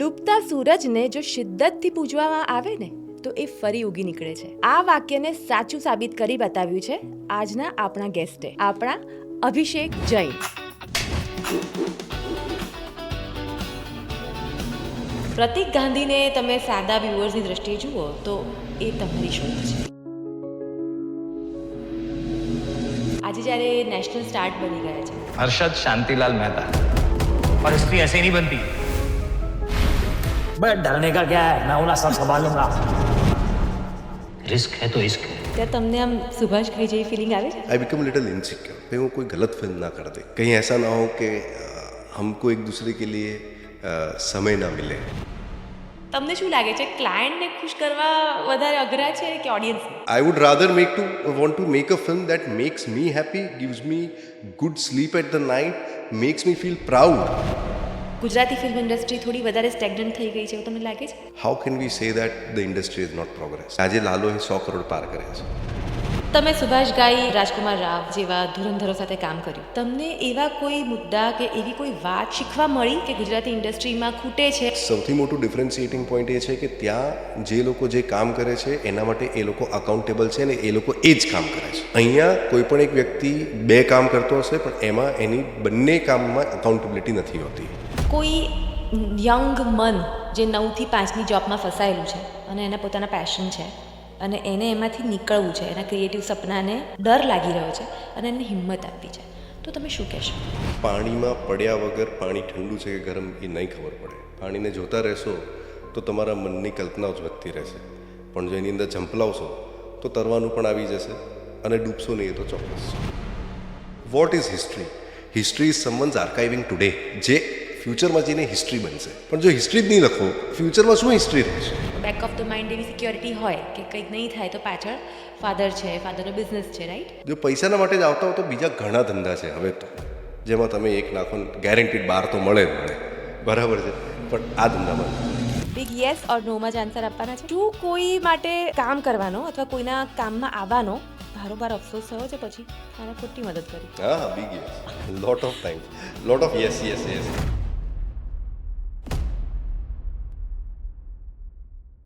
ડૂબતા સૂરજને જો શિદ્દતથી પૂજવામાં આવે ને તો એ ફરી ઉગી નીકળે છે. આ વાક્યને સાચું સાબિત કરી બતાવ્યું છે આજના આપણા ગેસ્ટે, આપણા અભિષેક જૈન. પ્રતિક ગાંધીને તમે સાદા વ્યુઅર્સની દ્રષ્ટિએ જુઓ તો એ તમારી શોધ છે. આજે જ્યારે નેશનલ સ્ટાર્ટ બની ગયા છે. हर्षद शांतिलाल मेहता. और स्त्री ऐसे नहीं बनती. बट डरने का क्या है, मैं हूं ना, सब संभाल लूंगा. रिस्क है तो इश्क है. ત્યાં તમને આમ સુભાષ ઘાઈ જેવી ફિલિંગ આવે છે? I become little insecure. कहीं वो कोई गलत फिल्म ना कर दे, कहीं ऐसा ना हो कि हमको एक दूसरे के लिए समय ना मिले. તમને શું લાગે છે, ક્લાયન્ટને ખુશ કરવા વધારે અઘરા છે કે ઓડિયન્સને? I would rather want to make a film that makes me happy, gives me good sleep at the night, makes me feel proud. Gujarati film industry થોડી વધારે સ્ટેગ્નન્ટ થઈ ગઈ છે એવું તમને લાગે છે? How can we say that the industry is not progress? આજે લાલોએ 100 કરોડ પાર કર્યા છે. તમે સુભાષ ઘાઈ, રાજકુમાર રાવ જેવા ધુરંધરો સાથે કામ કર્યું. તમને એવા કોઈ મુદ્દા કે એવી કોઈ વાત શીખવા મળી કે ગુજરાતી ઇન્ડસ્ટ્રીમાં ખૂટે છે? સૌથી મોટું ડિફરન્શિએટિંગ પોઈન્ટ એ છે કે ત્યાં જે લોકો જે કામ કરે છે એના માટે એ લોકો અકાઉન્ટેબલ છે ને એ લોકો એ જ કામ કરે છે. અહીંયા કોઈ પણ એક વ્યક્તિ 2 કામ કરતો હશે પણ એમાં એની બંને કામમાં અકાઉન્ટેબિલિટી નથી હોતી. કોઈ યંગ મન જે 9 થી 5ની જોબમાં ફસાયેલું છે અને એના પોતાના પેશન છે અને એને એમાંથી નીકળવું છે, એના ક્રિએટિવ સપનાને ડર લાગી રહ્યો છે અને એને હિંમત આપવી છે, તો તમે શું કહેશો? પાણીમાં પડ્યા વગર પાણી ઠંડુ છે કે ગરમ એ નહીં ખબર પડે. પાણીને જોતા રહેશો તો તમારા મનની કલ્પનાઓ જ વધતી રહેશે, પણ જો એની અંદર ઝંપલાવશો તો તરવાનું પણ આવી જશે અને ડૂબશો નહીં એ તો ચોક્કસ. What is history? History is someone's archiving today, જે ફ્યુચરમાં જઈને હિસ્ટ્રી બનશે. પણ જો હિસ્ટ્રી જ નહીં લખો, ફ્યુચરમાં શું હિસ્ટ્રી રહેશે? બેક ઓફ ધ માઇન્ડ એવી સિક્યોરિટી હોય કે કંઈક નહીં થાય તો પાછળ ફાધર છે, ફાધરનો બિઝનેસ છે, રાઈટ? જો પૈસાના માટે જ આવતા હો તો બીજા ઘણા ધંધા છે હવે તો, જેમાં તમે એક નાખો ગેરંટીડ બહાર તો મળે જ મળે, બરાબર છે, પણ આ ધંધામાં બિગ યસ ઓર નોમાં જ આન્સર આપવાના છે. શું કોઈ માટે કામ કરવાનો અથવા કોઈના કામમાં આવવાનો બારોબાર અફસોસ થયો છે પછી? મારે ખોટી મદદ કરી? હા, big yes, lot of time, lot of yes yes yes.